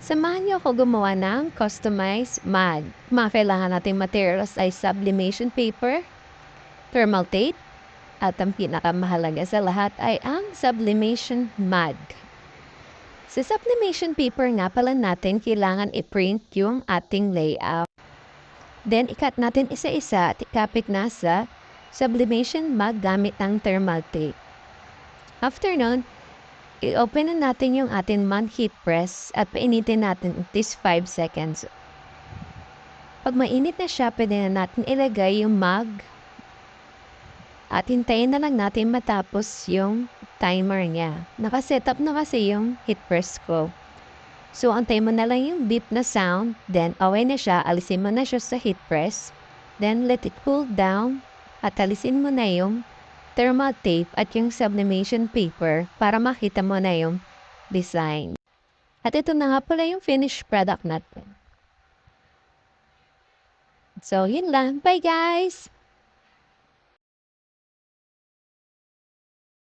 Samahan niyo ako gumawa ng customized mug. Mga kailangan nating materials ay sublimation paper, thermal tape, at ang pinakamahalaga sa lahat ay ang sublimation mud. Sa sublimation paper nga pala natin kailangan i-print yung ating layout. Then, ikat natin isa-isa at ikapit na sa sublimation mug gamit ang thermal tape. After nun, i-open na natin yung ating mug heat press at painitin natin at least 5 seconds. Pag mainit na siya, pwede na natin ilagay yung mug at hintayin na lang natin matapos yung timer niya. Nakasetup na kasi yung heat press ko. So, antay mo na lang yung beep na sound. Then, okay na siya. Alisin mo na siya sa heat press. Then, let it cool down. At alisin mo na yung thermal tape at yung sublimation paper para makita mo na yung design. At ito na nga pala yung finished product natin. So, yun lang. Bye guys!